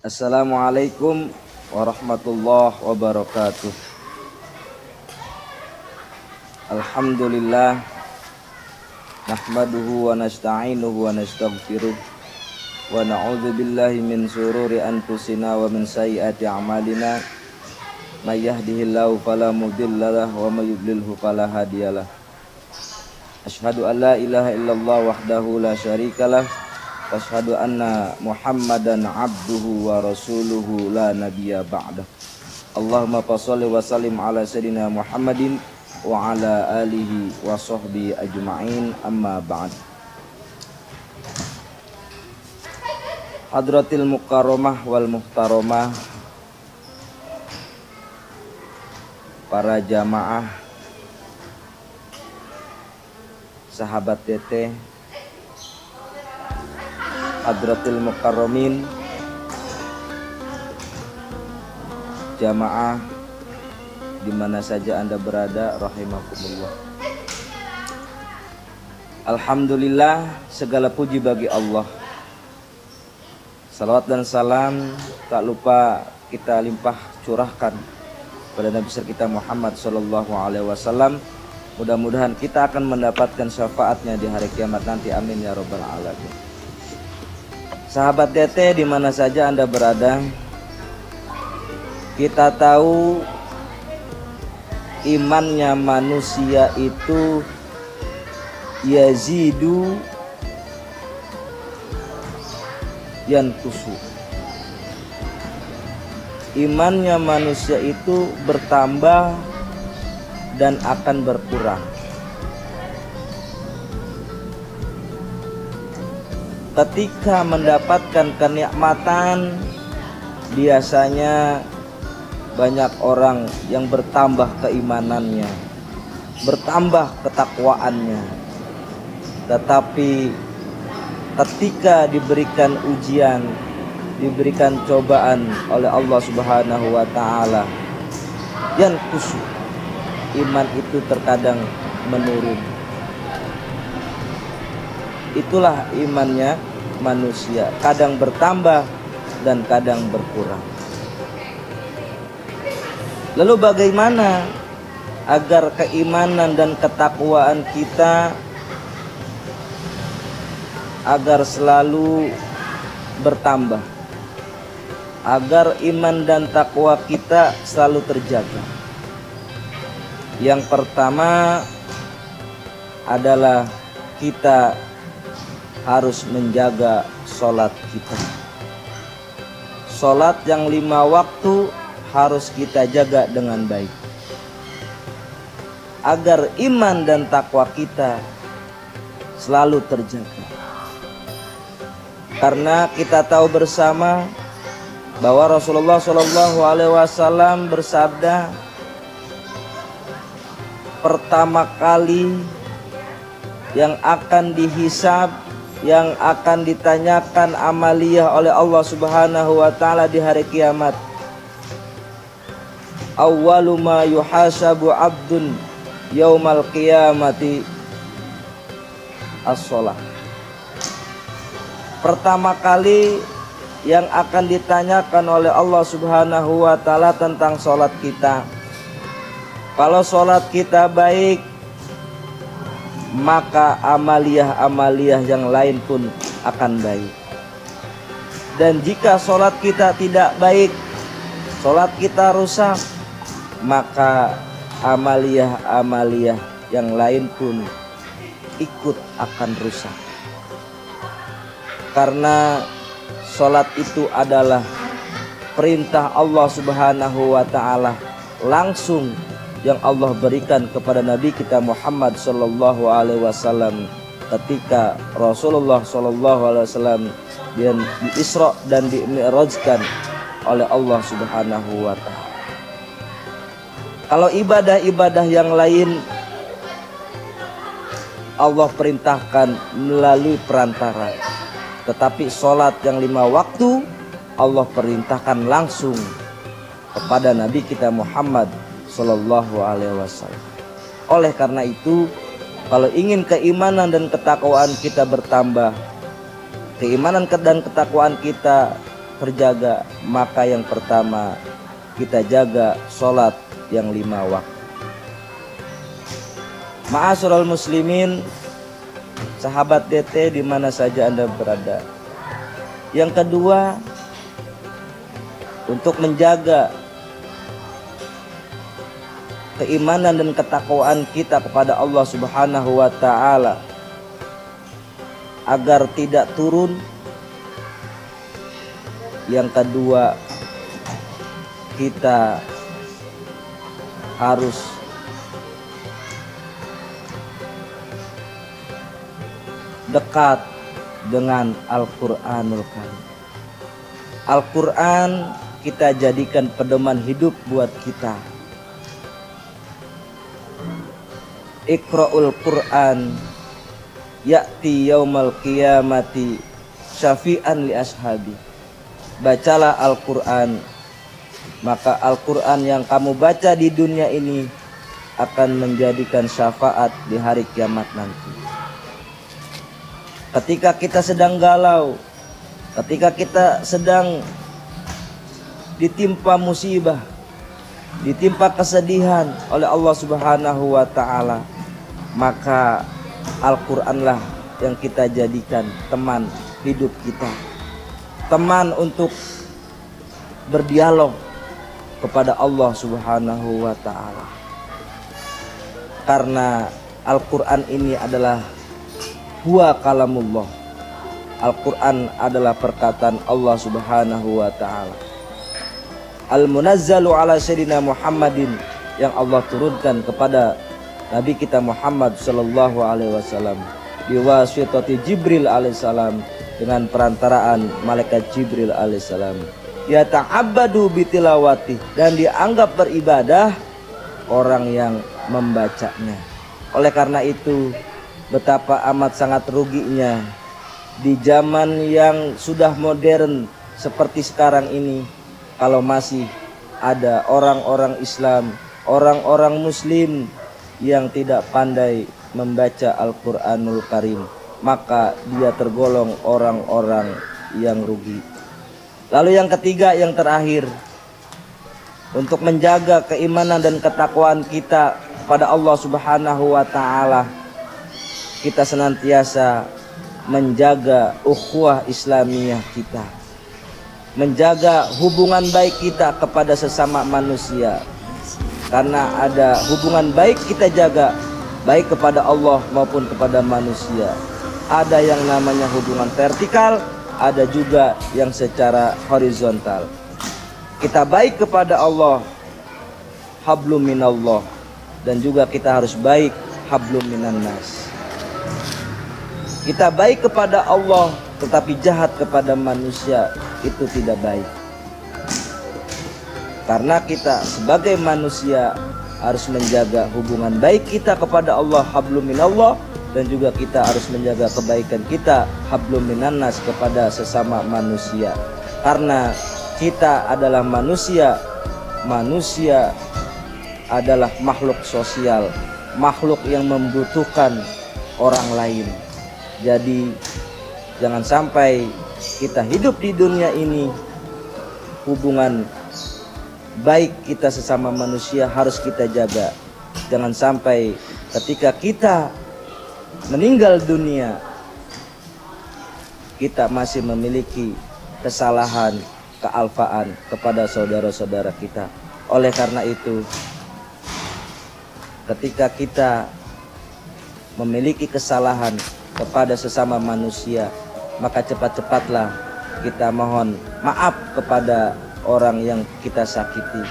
Assalamualaikum warahmatullahi wabarakatuh. Alhamdulillah, nahmaduhu wa nasta'inuhu wa nastaghfiruh wa na'udzu billahi min shururi anfusina wa min sayyiati a'malina. May yahdihillahu fala mudhillalah wa may yudlilhu fala hadiyalah. Asyhadu an la ilaha illallah wahdahu la syarikalah wa asyhadu anna Muhammadan abduhu wa rasuluhu la nabiyya ba'dah. Allahumma shalli wa sallim ala sayyidina Muhammadin wa ala alihi wa sahbihi ajma'in, amma ba'd. Hadratil mukarramah wal muhtaramah, para jamaah, sahabat teteh, hadratil mukarramin, jamaah di mana saja Anda berada, rahimakumullah. Alhamdulillah, segala puji bagi Allah. Salawat dan salam tak lupa kita limpah curahkan pada Nabi besar kita Muhammad sallallahu alaihi wasallam. Mudah-mudahan kita akan mendapatkan syafaatnya di hari kiamat nanti, amin ya rabbal alamin. Sahabat teteh di mana saja Anda berada, kita tahu imannya manusia itu yazidu yanqusu. Imannya manusia itu bertambah dan akan berkurang. Ketika mendapatkan kenikmatan, biasanya banyak orang yang bertambah keimanannya, bertambah ketakwaannya. Tetapi ketika diberikan ujian, diberikan cobaan oleh Allah Subhanahu wa taala, yang khusyuk, iman itu terkadang menurun. Itulah imannya manusia, kadang bertambah dan kadang berkurang. Lalu bagaimana agar keimanan dan ketakwaan kita agar selalu bertambah, agar iman dan takwa kita selalu terjaga? Yang pertama adalah kita harus menjaga sholat kita. Sholat yang 5 waktu harus kita jaga dengan baik, agar iman dan takwa kita selalu terjaga. Karena kita tahu bersama bahwa Rasulullah SAW bersabda, pertama kali yang akan dihisab, yang akan ditanyakan amaliyah oleh Allah Subhanahu wa taala di hari kiamat, awwalu ma yuhasabu abdun yaumal qiyamati as-shalah. Pertama kali yang akan ditanyakan oleh Allah Subhanahu wa taala tentang salat kita. Kalau salat kita baik, maka amaliyah-amaliyah yang lain pun akan baik. Dan jika salat kita tidak baik, salat kita rusak, maka amaliyah-amaliyah yang lain pun ikut akan rusak. Karena salat itu adalah perintah Allah Subhanahu wa taala langsung yang Allah berikan kepada Nabi kita Muhammad sallallahu alaihi wasallam ketika Rasulullah sallallahu alaihi wasallam di Isra dan di Mi'rajkan oleh Allah Subhanahu wa taala. Kalau ibadah-ibadah yang lain Allah perintahkan melalui perantara, tetapi sholat yang 5 waktu Allah perintahkan langsung kepada Nabi kita Muhammad sallallahu alaihi wasallam. Oleh karena itu, kalau ingin keimanan dan ketakwaan kita bertambah, keimanan dan ketakwaan kita terjaga, maka yang pertama kita jaga sholat yang 5 waktu. Ma'asyiral muslimin, sahabat DT di mana saja Anda berada. Yang kedua, untuk menjaga keimanan dan ketakwaan kita kepada Allah Subhanahu wa taala agar tidak turun. Yang kedua, kita harus dekat dengan Al-Qur'anul Karim. Al-Qur'an kita jadikan pedoman hidup buat kita. Iqra'ul Qur'an ya'ti yaumal qiyamati syafi'an li ashabi. Bacalah Al-Qur'an, maka Al-Qur'an yang kamu baca di dunia ini akan menjadikan syafaat di hari kiamat nanti. Ketika kita sedang galau, ketika kita sedang ditimpa musibah, ditimpa kesedihan oleh Allah Subhanahu wa taala, maka Al-Qur'anlah yang kita jadikan teman hidup kita, teman untuk berdialog kepada Allah Subhanahu wa taala. Karena Al-Qur'an ini adalah huwa kalamullah. Al-Qur'an adalah perkataan Allah Subhanahu wa taala. Al-munazzalu ala sayyidina Muhammadin, yang Allah turunkan kepada Nabi kita Muhammad sallallahu alaihi wasallam biwasitati Jibril alaihissalam, dengan perantaraan malaikat Jibril alaihissalam. Ya ta'abbadu bitilawati, dan dianggap beribadah orang yang membacanya. Oleh karena itu, betapa amat sangat ruginya di zaman yang sudah modern seperti sekarang ini kalau masih ada orang-orang Islam, orang-orang Muslim yang tidak pandai membaca Al-Qur'anul Karim, maka dia tergolong orang-orang yang rugi. Lalu yang ketiga, yang terakhir, untuk menjaga keimanan dan ketakwaan kita pada Allah Subhanahu wa taala, kita senantiasa menjaga ukhuwah Islamiyah kita, menjaga hubungan baik kita kepada sesama manusia. Karena ada hubungan baik kita jaga, baik kepada Allah maupun kepada manusia. Ada yang namanya hubungan vertikal, ada juga yang secara horizontal. Kita baik kepada Allah, hablum minallah, dan juga kita harus baik hablum minan nas. Kita baik kepada Allah tetapi jahat kepada manusia, itu tidak baik. Karena kita sebagai manusia harus menjaga hubungan baik kita kepada Allah, hablum minallah, dan juga kita harus menjaga kebaikan kita, hablum minan nas, kepada sesama manusia. Karena kita adalah manusia, manusia adalah makhluk sosial, makhluk yang membutuhkan orang lain. Jadi jangan sampai kita hidup di dunia ini, hubungan baik kita sesama manusia harus kita jaga. Jangan sampai ketika kita meninggal dunia, kita masih memiliki kesalahan, kealfaan kepada saudara-saudara kita. Oleh karena itu, ketika kita memiliki kesalahan kepada sesama manusia, maka cepat-cepatlah kita mohon maaf kepada orang yang kita sakiti.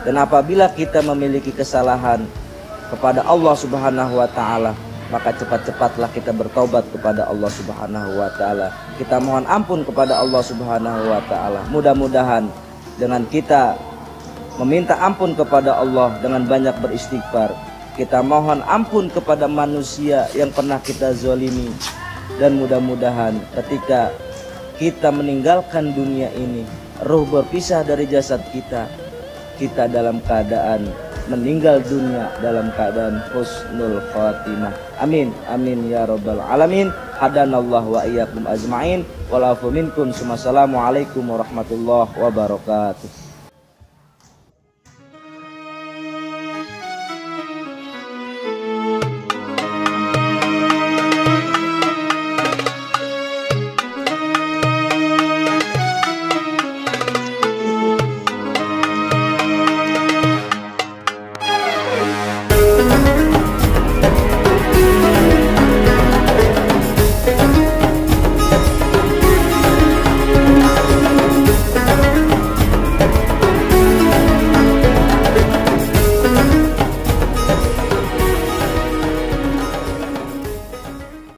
Dan apabila kita memiliki kesalahan kepada Allah Subhanahu wa taala, maka cepat-cepatlah kita bertobat kepada Allah Subhanahu wa taala. Kita mohon ampun kepada Allah Subhanahu wa taala. Mudah-mudahan dengan kita meminta ampun kepada Allah dengan banyak beristighfar, kita mohon ampun kepada manusia yang pernah kita zalimi, dan mudah-mudahan ketika kita meninggalkan dunia ini, ruh berpisah dari jasad kita, kita dalam keadaan meninggal dunia dalam keadaan husnul khatimah. Amin, amin ya rabbal alamin. Hadanallahu wa iyyakum ajmain. Wal afu minkum. Wassalamualaikum warahmatullahi wabarakatuh.